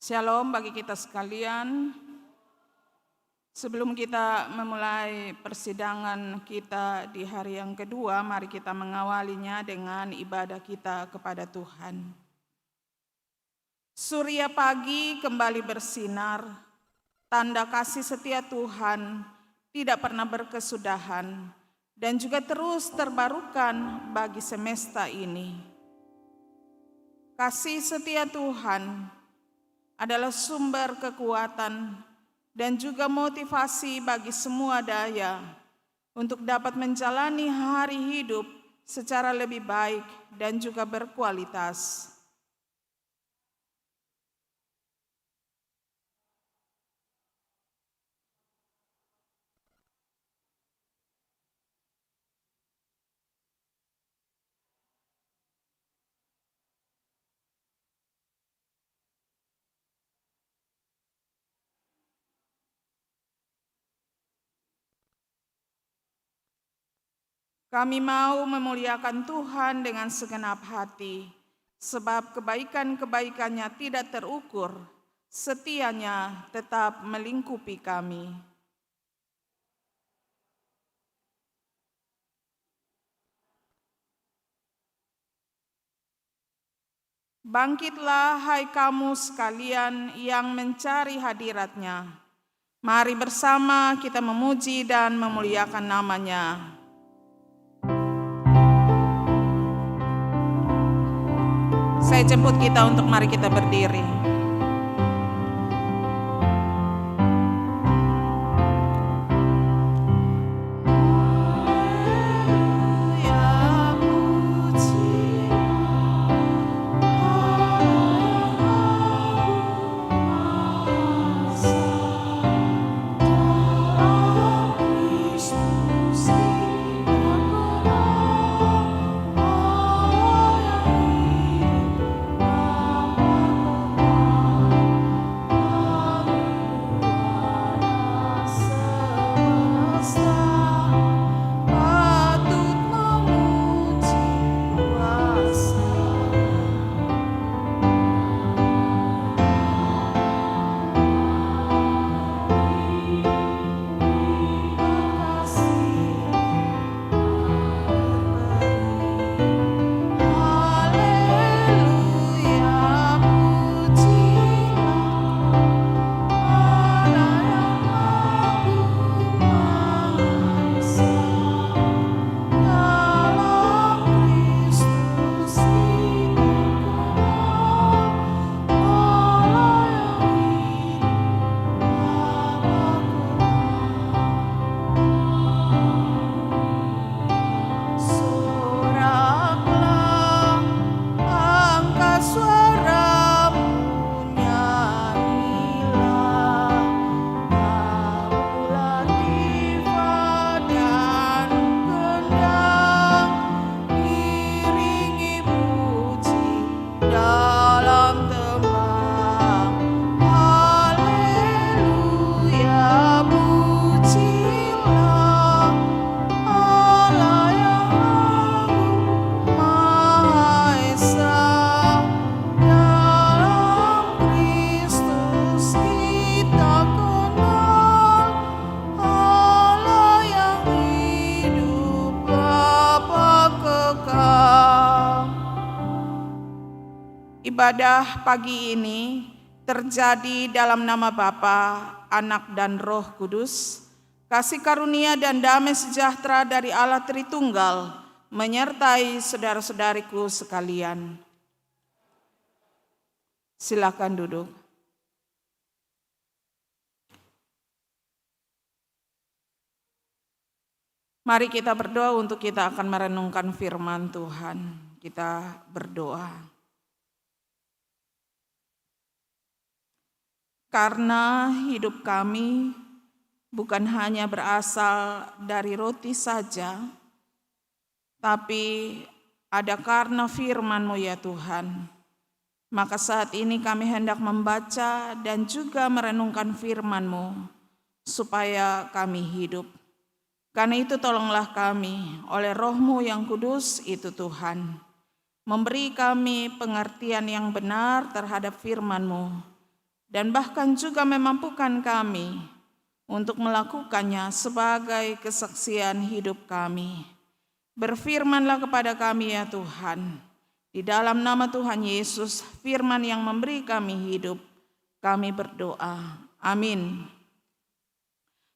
Shalom bagi kita sekalian. Sebelum kita memulai persidangan kita di hari yang kedua, mari kita mengawalinya dengan ibadah kita kepada Tuhan. Surya pagi kembali bersinar, tanda kasih setia Tuhan tidak pernah berkesudahan dan juga terus terbarukan bagi semesta ini. Kasih setia Tuhan adalah sumber kekuatan dan juga motivasi bagi semua daya untuk dapat menjalani hari hidup secara lebih baik dan juga berkualitas. Kami mau memuliakan Tuhan dengan segenap hati, sebab kebaikan-kebaikannya tidak terukur, setianya tetap melingkupi kami. Bangkitlah hai kamu sekalian yang mencari hadirat-Nya. Mari bersama kita memuji dan memuliakan nama-Nya. Saya jemput kita untuk mari kita berdiri. Ibadah pagi ini terjadi dalam nama Bapa, Anak dan Roh Kudus. Kasih karunia dan damai sejahtera dari Allah Tritunggal menyertai saudara-saudariku sekalian. Silakan duduk. Mari kita berdoa untuk kita akan merenungkan firman Tuhan. Kita berdoa. Karena hidup kami bukan hanya berasal dari roti saja, tapi ada karena firman-Mu ya Tuhan. Maka saat ini kami hendak membaca dan juga merenungkan firman-Mu, supaya kami hidup. Karena itu tolonglah kami oleh Roh-Mu yang kudus itu Tuhan, memberi kami pengertian yang benar terhadap firman-Mu, dan bahkan juga memampukan kami untuk melakukannya sebagai kesaksian hidup kami. Berfirmanlah kepada kami ya Tuhan, di dalam nama Tuhan Yesus, firman yang memberi kami hidup, kami berdoa. Amin.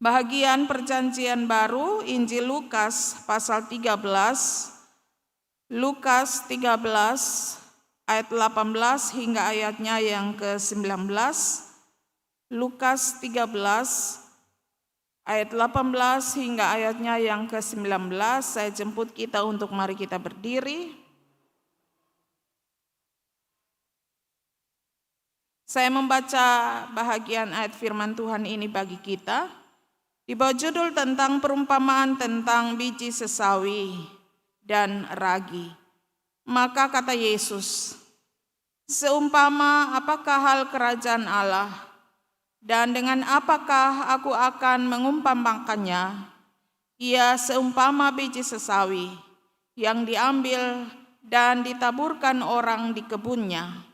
Bahagian Perjanjian Baru, Injil Lukas pasal 13, Lukas 13 ayat 18 hingga ayatnya yang ke-19, Lukas 13 ayat 18 hingga ayatnya yang ke-19. Saya jemput kita untuk mari kita berdiri. Saya membaca bahagian ayat firman Tuhan ini bagi kita di bawah judul tentang perumpamaan tentang biji sesawi dan ragi. Maka kata Yesus, seumpama apakah hal kerajaan Allah, dan dengan apakah aku akan mengumpamakannya? Ia seumpama biji sesawi yang diambil dan ditaburkan orang di kebunnya.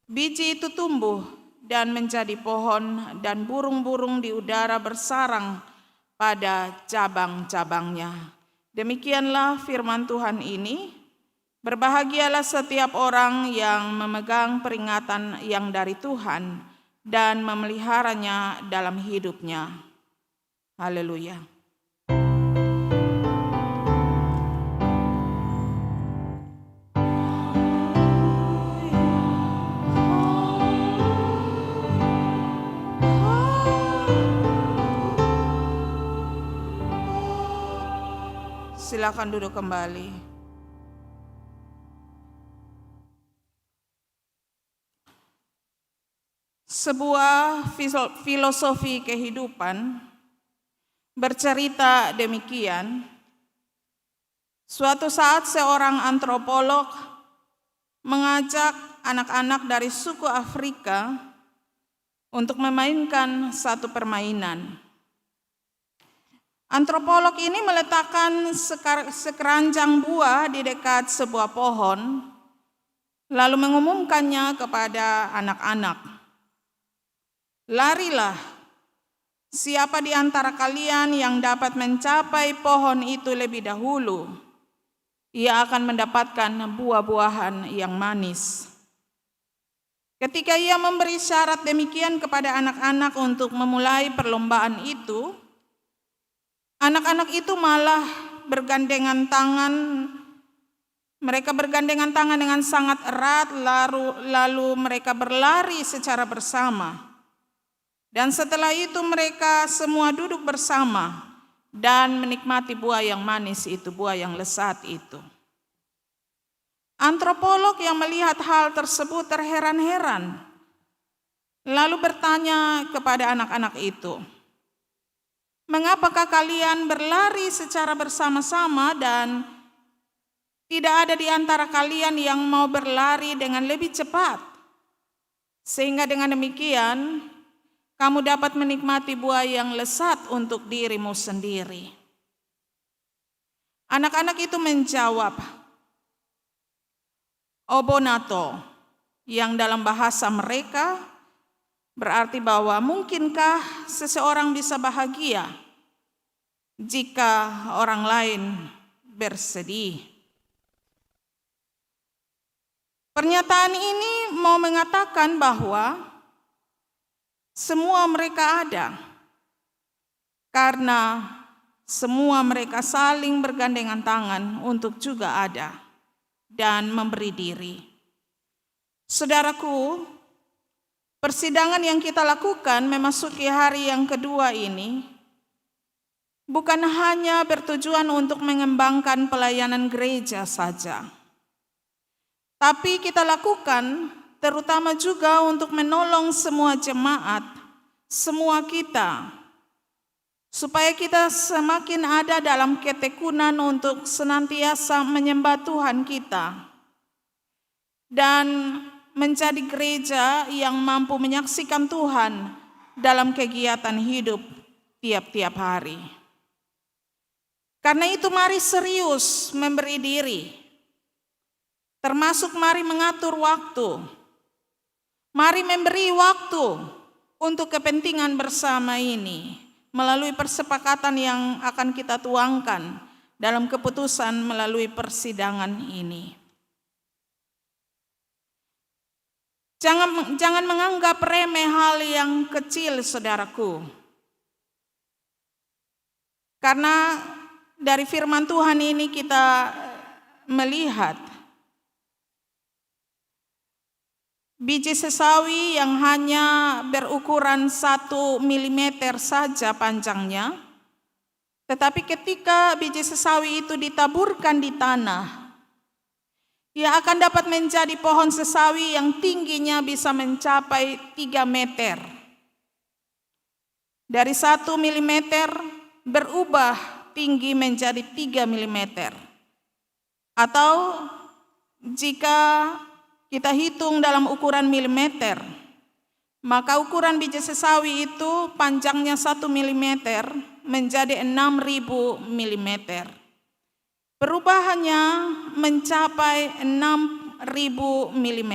Biji itu tumbuh dan menjadi pohon, dan burung-burung di udara bersarang pada cabang-cabangnya. Demikianlah firman Tuhan ini. Berbahagialah setiap orang yang memegang peringatan yang dari Tuhan dan memeliharanya dalam hidupnya. Haleluya. Silakan duduk kembali. Sebuah filosofi kehidupan bercerita demikian. Suatu saat seorang antropolog mengajak anak-anak dari suku Afrika untuk memainkan satu permainan. Antropolog ini meletakkan sekeranjang buah di dekat sebuah pohon, lalu mengumumkannya kepada anak-anak. Larilah, siapa di antara kalian yang dapat mencapai pohon itu lebih dahulu, ia akan mendapatkan buah-buahan yang manis. Ketika ia memberi syarat demikian kepada anak-anak untuk memulai perlombaan itu, anak-anak itu malah bergandengan tangan. Mereka bergandengan tangan dengan sangat erat, lalu mereka berlari secara bersama. Dan setelah itu mereka semua duduk bersama dan menikmati buah yang manis itu, buah yang lezat itu. Antropolog yang melihat hal tersebut terheran-heran, lalu bertanya kepada anak-anak itu, mengapakah kalian berlari secara bersama-sama dan tidak ada di antara kalian yang mau berlari dengan lebih cepat? Sehingga dengan demikian, kamu dapat menikmati buah yang lezat untuk dirimu sendiri. Anak-anak itu menjawab, obonato, yang dalam bahasa mereka berarti bahwa mungkinkah seseorang bisa bahagia jika orang lain bersedih. Pernyataan ini mau mengatakan bahwa semua mereka ada karena semua mereka saling bergandengan tangan untuk juga ada dan memberi diri. Saudaraku, persidangan yang kita lakukan memasuki hari yang kedua ini bukan hanya bertujuan untuk mengembangkan pelayanan gereja saja, tapi kita lakukan terutama juga untuk menolong semua jemaat, semua kita, supaya kita semakin ada dalam ketekunan untuk senantiasa menyembah Tuhan kita dan menjadi gereja yang mampu menyaksikan Tuhan dalam kegiatan hidup tiap-tiap hari. Karena itu mari serius memberi diri, termasuk mari mengatur waktu, Mari memberi waktu untuk kepentingan bersama ini melalui persepakatan yang akan kita tuangkan dalam keputusan melalui persidangan ini. Jangan menganggap remeh hal yang kecil, saudaraku. Karena dari firman Tuhan ini kita melihat biji sesawi yang hanya berukuran 1 mm saja panjangnya, tetapi ketika biji sesawi itu ditaburkan di tanah, ia akan dapat menjadi pohon sesawi yang tingginya bisa mencapai 3 meter. Dari 1 mm berubah tinggi menjadi 3 mm. Atau jika kita hitung dalam ukuran milimeter, maka ukuran biji sesawi itu panjangnya 1 mm menjadi 6.000 mm. Perubahannya mencapai 6.000 mm.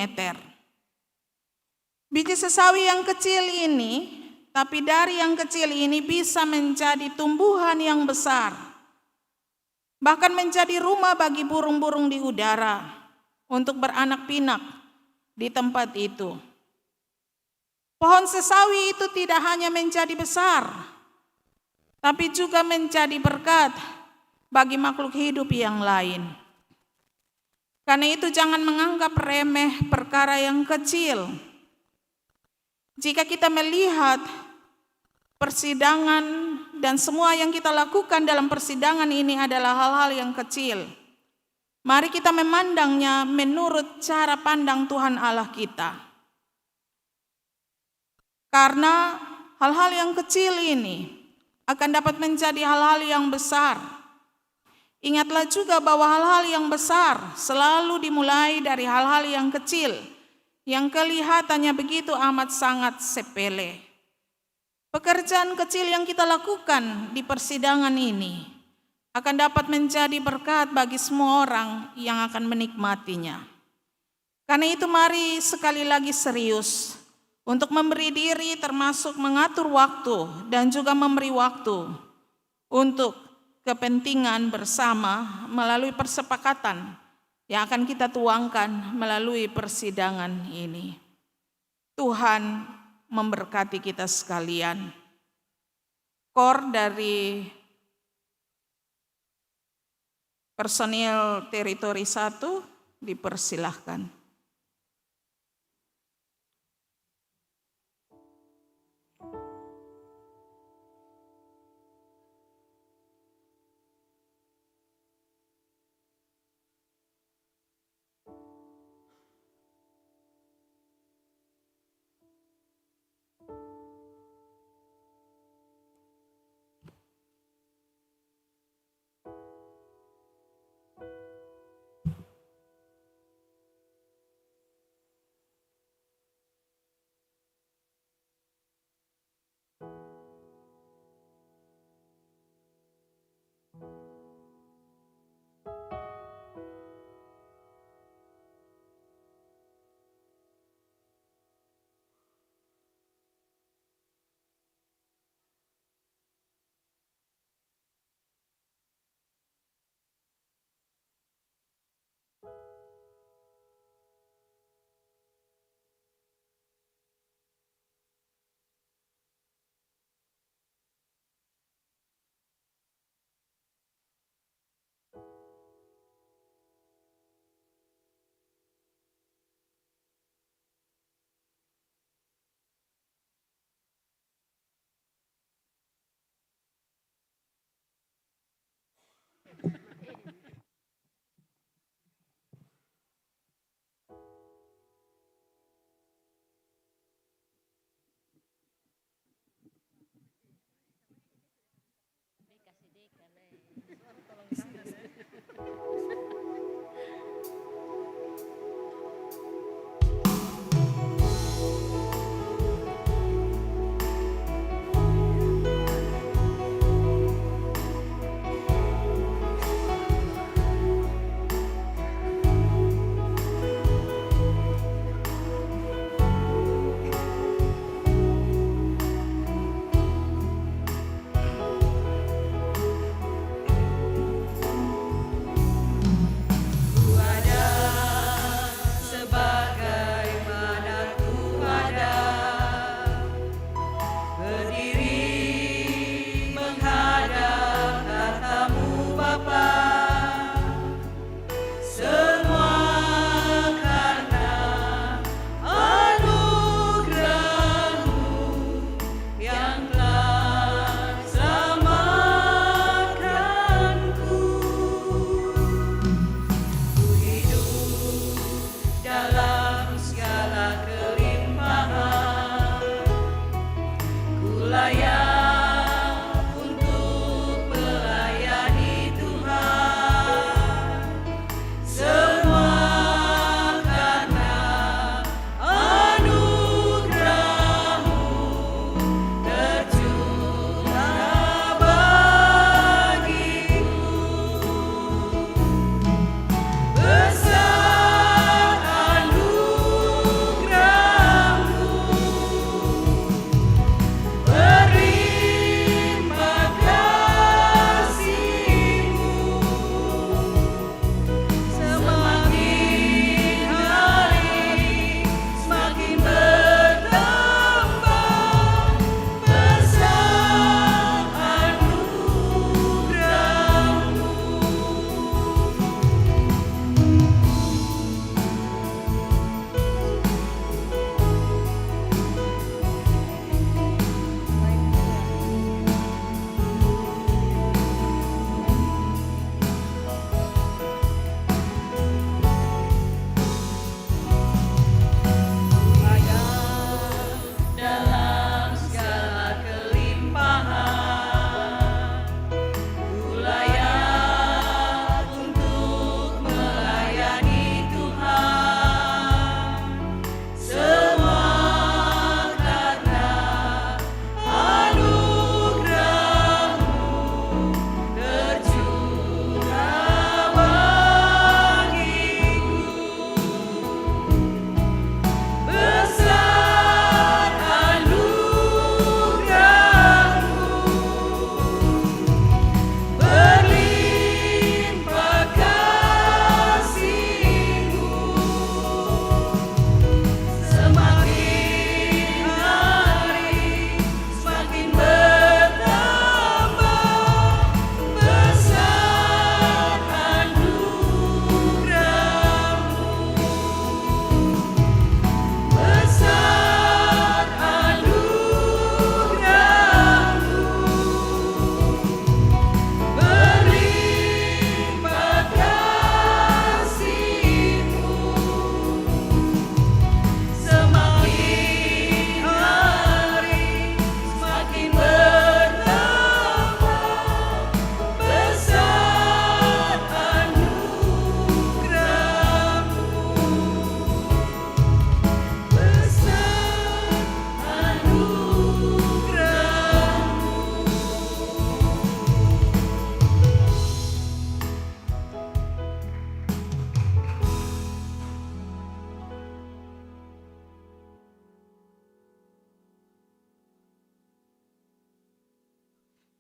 Biji sesawi yang kecil ini, tapi dari yang kecil ini bisa menjadi tumbuhan yang besar, bahkan menjadi rumah bagi burung-burung di udara untuk beranak pinak di tempat itu. Pohon sesawi itu tidak hanya menjadi besar, tapi juga menjadi berkat bagi makhluk hidup yang lain. Karena itu jangan menganggap remeh perkara yang kecil. Jika kita melihat persidangan dan semua yang kita lakukan dalam persidangan ini adalah hal-hal yang kecil, mari kita memandangnya menurut cara pandang Tuhan Allah kita. Karena hal-hal yang kecil ini akan dapat menjadi hal-hal yang besar. Ingatlah juga bahwa hal-hal yang besar selalu dimulai dari hal-hal yang kecil, yang kelihatannya begitu amat sangat sepele. Pekerjaan kecil yang kita lakukan di persidangan ini akan dapat menjadi berkat bagi semua orang yang akan menikmatinya. Karena itu mari sekali lagi serius untuk memberi diri, termasuk mengatur waktu dan juga memberi waktu untuk kepentingan bersama melalui persepakatan yang akan kita tuangkan melalui persidangan ini. Tuhan memberkati kita sekalian. Kor dari personil teritori 1 dipersilahkan.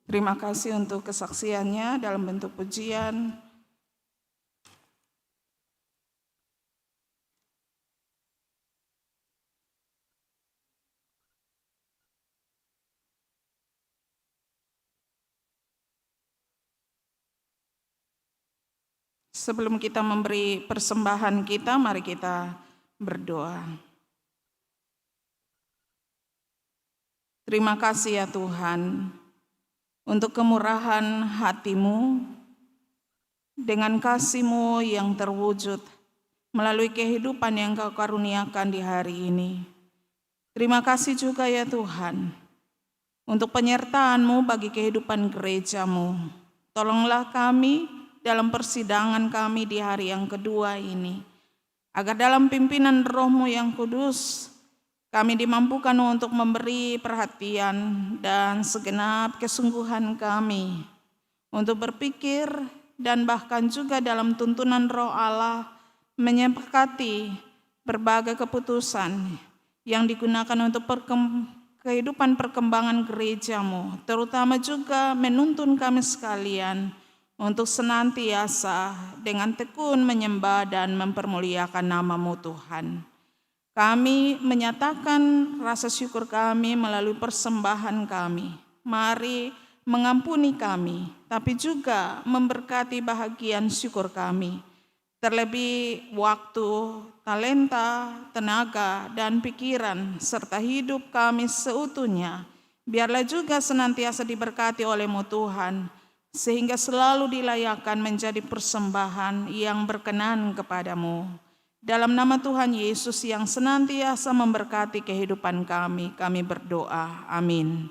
Terima kasih untuk kesaksiannya dalam bentuk pujian. Sebelum kita memberi persembahan kita, mari kita berdoa. Terima kasih ya Tuhan, untuk kemurahan hati-Mu, dengan kasih-Mu yang terwujud melalui kehidupan yang Kau karuniakan di hari ini. Terima kasih juga ya Tuhan, untuk penyertaan-Mu bagi kehidupan gereja-Mu. Tolonglah kami dalam persidangan kami di hari yang kedua ini, agar dalam pimpinan Roh-Mu yang kudus, kami dimampukan untuk memberi perhatian dan segenap kesungguhan kami untuk berpikir dan bahkan juga dalam tuntunan Roh Allah menyepakati berbagai keputusan yang digunakan untuk kehidupan perkembangan gereja-Mu, terutama juga menuntun kami sekalian untuk senantiasa dengan tekun menyembah dan mempermuliakan nama-Mu Tuhan. Kami menyatakan rasa syukur kami melalui persembahan kami. Mari mengampuni kami, tapi juga memberkati bahagian syukur kami. Terlebih waktu, talenta, tenaga, dan pikiran, serta hidup kami seutuhnya. Biarlah juga senantiasa diberkati oleh-Mu Tuhan, sehingga selalu dilayakkan menjadi persembahan yang berkenan kepada-Mu. Dalam nama Tuhan Yesus yang senantiasa memberkati kehidupan kami, kami berdoa. Amin.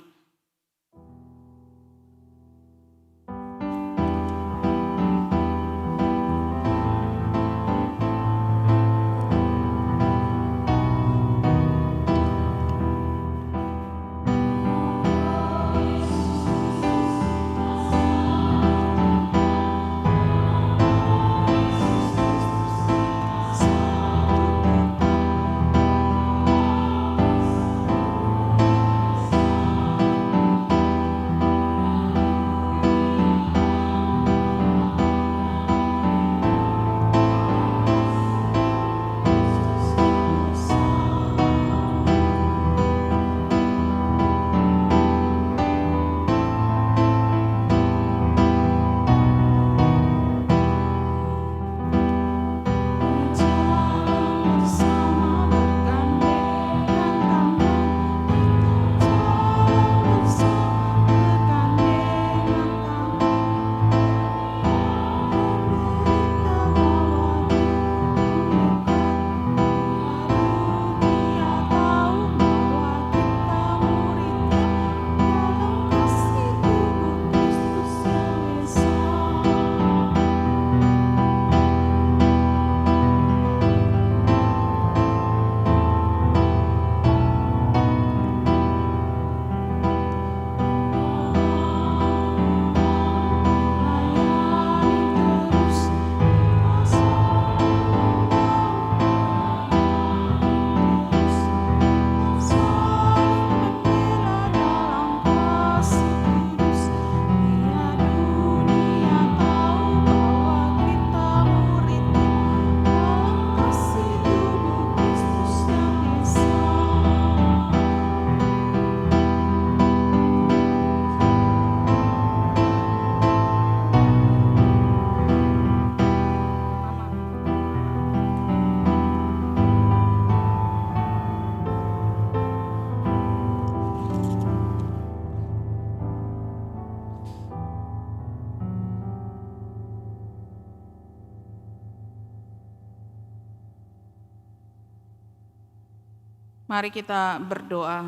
Mari kita berdoa.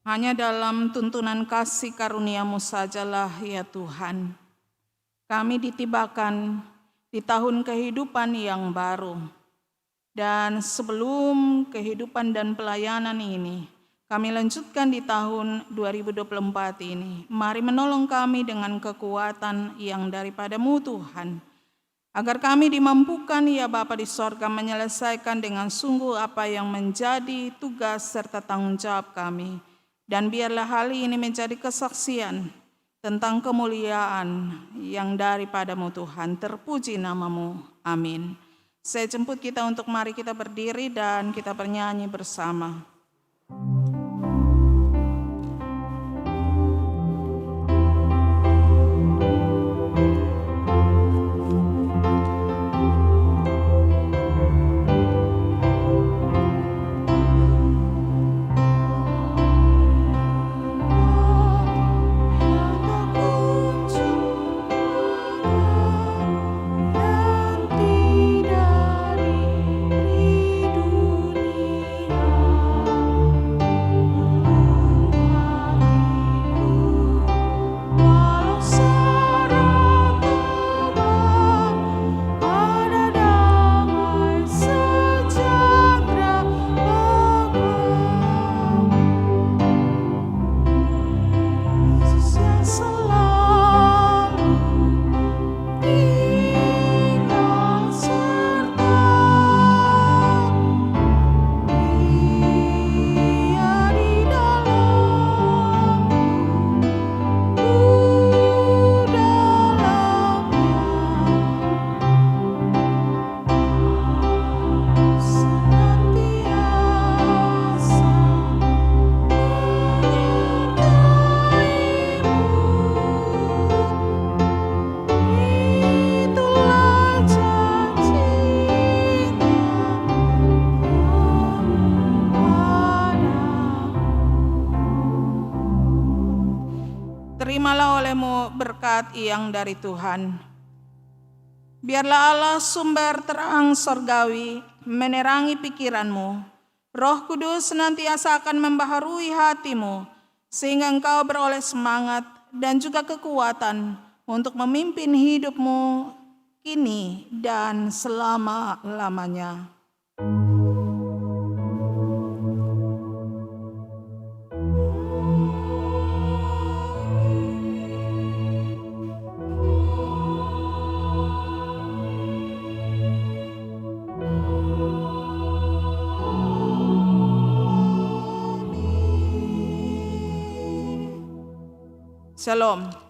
Hanya dalam tuntunan kasih karunia-Mu sajalah ya Tuhan, kami ditibakan di tahun kehidupan yang baru. Dan sebelum kehidupan dan pelayanan ini, kami lanjutkan di tahun 2024 ini. Mari menolong kami dengan kekuatan yang daripada-Mu Tuhan, agar kami dimampukan ya Bapa di sorga menyelesaikan dengan sungguh apa yang menjadi tugas serta tanggung jawab kami Dan biarlah hal ini menjadi kesaksian tentang kemuliaan yang daripadamu Tuhan. Terpuji namamu. Amin. Saya jemput kita untuk mari kita berdiri dan kita bernyanyi bersama. Terimalah olehmu berkat yang dari Tuhan. Biarlah Allah sumber terang sorgawi menerangi pikiranmu. Roh Kudus senantiasa akan membaharui hatimu, sehingga engkau beroleh semangat dan juga kekuatan untuk memimpin hidupmu kini dan selama-lamanya. Shalom.